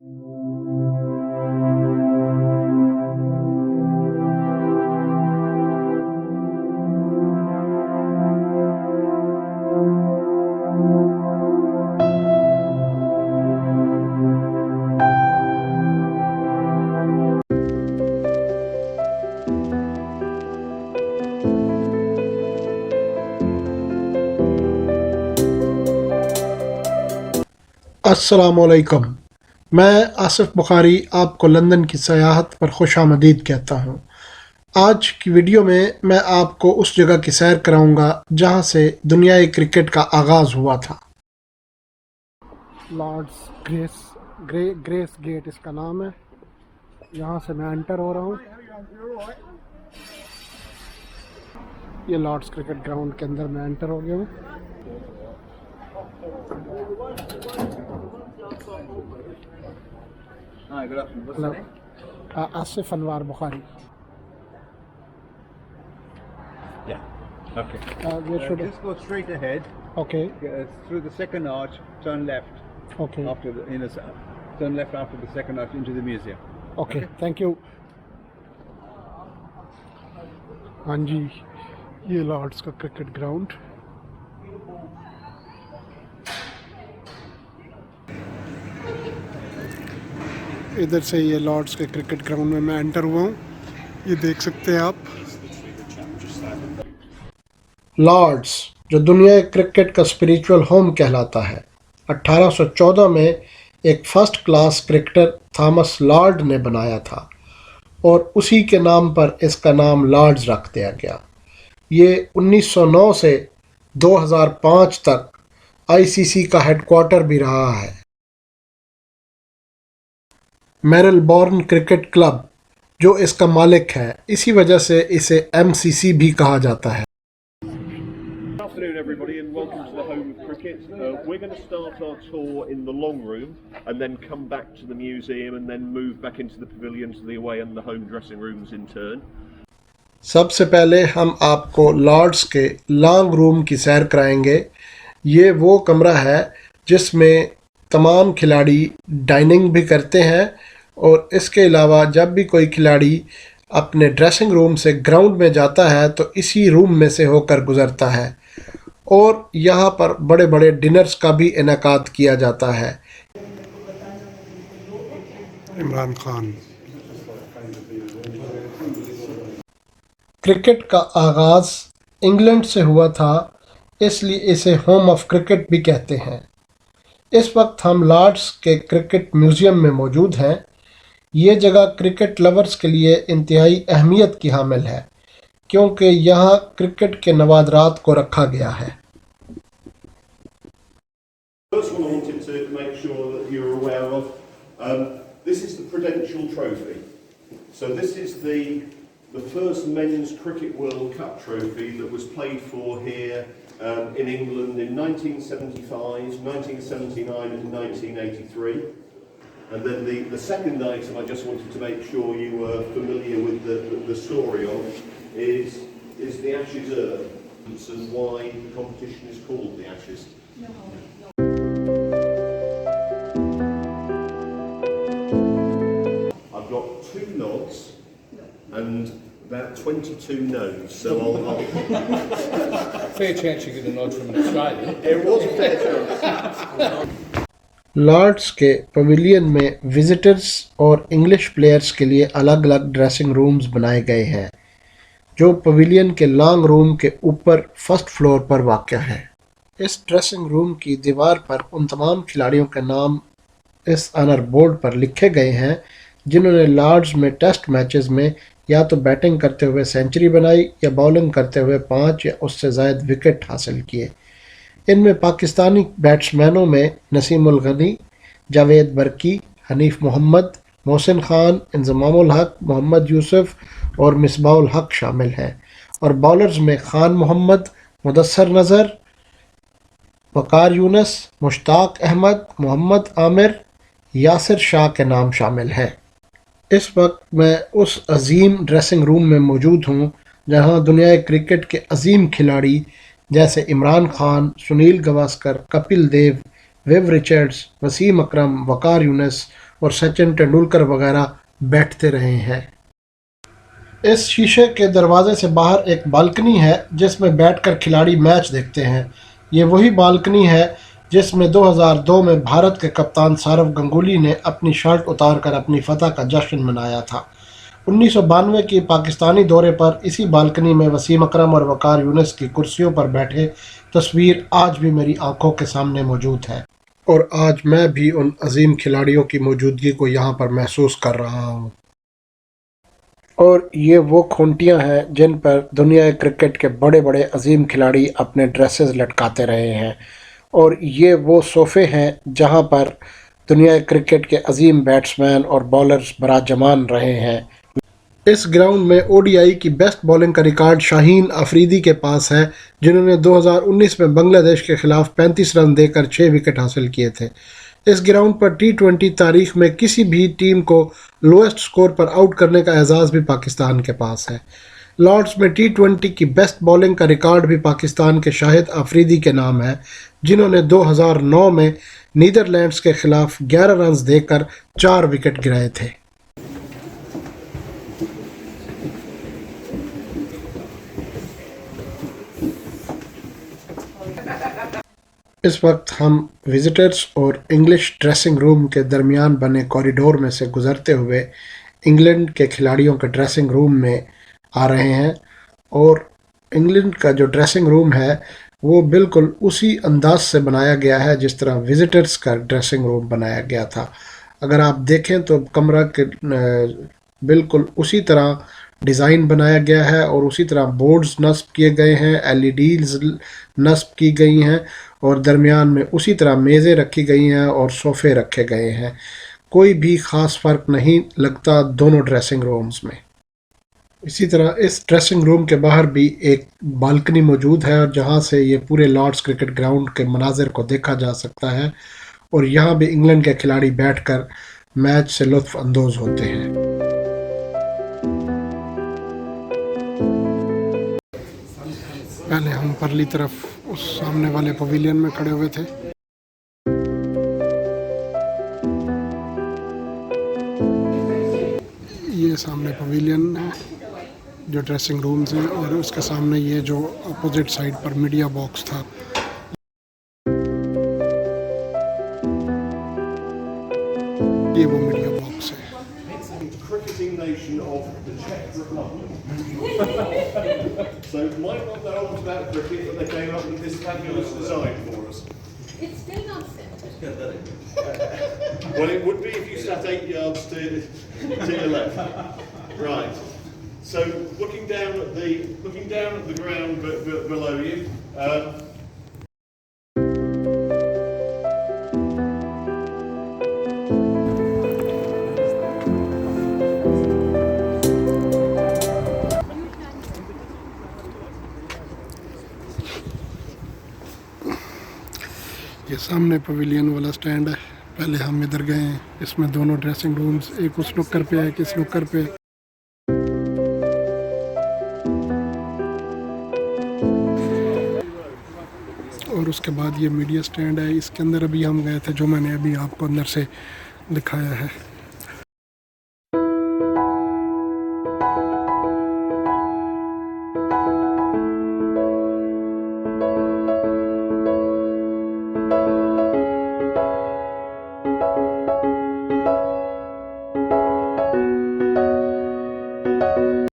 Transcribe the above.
अस्सलामुअलैकुम। मैं आसिफ बुखारी आपको लंदन की सयाहत पर खुशामदीद कहता हूँ। आज की वीडियो में मैं आपको उस जगह की सैर कराऊंगा जहाँ से दुनियाई क्रिकेट का आगाज़ हुआ था। लॉर्ड्स ग्रेस गेट इसका नाम है। यहाँ से मैं एंटर हो रहा हूँ। ये लॉर्ड्स क्रिकेट ग्राउंड के अंदर मैं एंटर हो गया हूँ। Hi, good afternoon. What's your name? Asif Anwar Bukhari. Yeah. Okay. Just go straight ahead. Okay Through the second arch, turn left. Okay After the turn left after the second arch into the museum. Okay thank you. हाँ जी, ये Lord's का cricket ground. इधर से ये Lord's के cricket ground में मैं enter हुआ हूँ। ये देख सकते हैं आप। लॉर्ड्स जो दुनिया क्रिकेट का स्पिरिचुअल होम कहलाता है, 1814 में एक first class cricketer Thomas Lord ने बनाया था और उसी के नाम पर इसका नाम लॉर्ड्स रख दिया गया। ये 1909 से 2005 तक आईसीसी का हेडक्वार्टर भी रहा है। मेरिलबॉर्न क्रिकेट क्लब जो इसका मालिक है, इसी वजह से इसे एमसीसी भी कहा जाता है। Good afternoon, everybody, and welcome to the home of cricket. We're going to start our tour in the long room and then come back to the museum and then move back into the pavilions, the away and the home dressing rooms in turn. सबसे पहले हम आपको Lord's के long room की सैर कराएंगे। ये वो कमरा है जिसमें तमाम खिलाड़ी डाइनिंग भी करते हैं और इसके अलावा जब भी कोई खिलाड़ी अपने ड्रेसिंग रूम से ग्राउंड में जाता है तो इसी रूम में से होकर गुजरता है और यहाँ पर बड़े बड़े डिनर्स का भी इनेकाद किया जाता है। इमरान खान। क्रिकेट का आगाज़ इंग्लैंड से हुआ था, इसलिए इसे होम ऑफ क्रिकेट भी कहते हैं। इस वक्त हम लॉर्ड्स के क्रिकेट म्यूज़ियम में मौजूद हैं। ये जगह क्रिकेट लवर्स के लिए इंतहाई अहमियत की हामिल है क्योंकि यहाँ क्रिकेट के नवादरात को रखा गया है। First one I wanted to make sure that you're aware of, this is the Prudential Trophy. So this is the first men's cricket World Cup trophy that was played for here in England in 1975, 1979 and 1983. And then the second item I just wanted to make sure you were familiar with the story of is the Ashes urn and why the competition is called the Ashes. I've got 2 nods and about 22 no's, so I'll Fair chance you get a nod from an Australian. It was a fair chance. Lord's के pavilion में visitors और English players के लिए अलग अलग dressing rooms बनाए गए हैं जो पवेलियन के लॉन्ग रूम के ऊपर फर्स्ट फ्लोर पर वाक़ है। इस ड्रेसिंग रूम की दीवार पर उन तमाम खिलाड़ियों के नाम इस ऑनर बोर्ड पर लिखे गए हैं जिन्होंने लॉर्ड्स में टेस्ट मैचेस में या तो बैटिंग करते हुए सेंचुरी बनाई या बॉलिंग करते हुए 5 या उससे ज़ायद विकेट हासिल किए। इनमें पाकिस्तानी बैट्समैनों में नसीम उल गनी, जावेद बरकी, हनीफ मोहम्मद, मोहसिन खान, इंज़मामुल हक, मोहम्मद यूसुफ और मिसबाहुल हक शामिल हैं और बॉलर्स में खान मोहम्मद, मुदस्सर नज़र, वकार यूनस, मुश्ताक अहमद, मोहम्मद आमिर, यासिर शाह के नाम शामिल हैं। इस वक्त मैं उस अजीम ड्रेसिंग रूम में मौजूद हूँ जहाँ दुनिया क्रिकेट के अजीम खिलाड़ी जैसे इमरान खान, सुनील गावस्कर, कपिल देव, विव रिचर्ड्स, वसीम अकरम, वकार यूनस और सचिन तेंदुलकर वगैरह बैठते रहे हैं। इस शीशे के दरवाजे से बाहर एक बालकनी है जिसमें बैठकर खिलाड़ी मैच देखते हैं। ये वही बालकनी है जिसमें 2002 में भारत के कप्तान सौरव गांगुली ने अपनी शर्ट उतारकर अपनी फतह का जश्न मनाया था। 1992 की पाकिस्तानी दौरे पर इसी बालकनी में वसीम अकरम और वकार यूनिस की कुर्सियों पर बैठे तस्वीर आज भी मेरी आंखों के सामने मौजूद है और आज मैं भी उन अजीम खिलाड़ियों की मौजूदगी को यहाँ पर महसूस कर रहा हूँ। और ये वो खूंटियाँ हैं जिन पर दुनिया क्रिकेट के बड़े बड़े अजीम खिलाड़ी अपने ड्रेसेस लटकाते रहे हैं और ये वो सोफ़े हैं जहाँ पर दुनिया क्रिकेट के अजीम बैट्समैन और बॉलर्स बराजमान रहे हैं। इस ग्राउंड में ओडीआई की बेस्ट बॉलिंग का रिकॉर्ड शाहीन अफरीदी के पास है, जिन्होंने 2019 में बांग्लादेश के खिलाफ 35 रन देकर 6 विकेट हासिल किए थे। इस ग्राउंड पर टी20 तारीख में किसी भी टीम को लोएस्ट स्कोर पर आउट करने का एजाज़ भी पाकिस्तान के पास है। लॉर्ड्स में टी20 की बेस्ट बॉलिंग का रिकॉर्ड भी पाकिस्तान के शाहिद अफरीदी के नाम है, जिन्होंने 2009 में नीदरलैंड्स के खिलाफ 11 रन देकर 4 विकेट गिराए थे। इस वक्त हम विजिटर्स और इंग्लिश ड्रेसिंग रूम के दरमियान बने कॉरिडोर में से गुज़रते हुए इंग्लैंड के खिलाड़ियों के ड्रेसिंग रूम में आ रहे हैं और इंग्लैंड का जो ड्रेसिंग रूम है वो बिल्कुल उसी अंदाज से बनाया गया है जिस तरह विजिटर्स का ड्रेसिंग रूम बनाया गया था। अगर आप देखें तो कमरा के बिल्कुल उसी तरह डिज़ाइन बनाया गया है और उसी तरह बोर्ड्स नस्ब किए गए हैं, एलईडीज़ नस्ब की गई हैं और दरमियान में उसी तरह मेज़ें रखी गई हैं और सोफ़े रखे गए हैं। कोई भी ख़ास फ़र्क नहीं लगता दोनों ड्रेसिंग रूम्स में। इसी तरह इस ड्रेसिंग रूम के बाहर भी एक बालकनी मौजूद है और जहां से ये पूरे लॉर्ड्स क्रिकेट ग्राउंड के मनाजिर को देखा जा सकता है और यहाँ भी इंग्लैंड के खिलाड़ी बैठकर मैच से लुत्फ़ अंदोज़ होते हैं। पहले हम परली तरफ उस सामने वाले पवेलियन में खड़े हुए थे। ये सामने पवेलियन है जो ड्रेसिंग रूम्स हैं और उसके सामने ये जो अपोजिट साइड पर मीडिया बॉक्स था। ये वो मीडिया बॉक्स है। Cricketing nation of the Czech Republic. So might not know much about cricket, but they came up with this fabulous design for us. It's still not set. Well, it would be if you sat 8 yards to your left. Right. So looking down at the ground below you. ये सामने pavilion वाला stand है। पहले हम इधर गए हैं। इसमें दोनों ड्रेसिंग रूम्स, एक उस नुक्कर पे है, एक इस नुक्कर पे। और उसके बाद ये मीडिया स्टैंड है। इसके अंदर अभी हम गए थे जो मैंने अभी आपको अंदर से दिखाया है।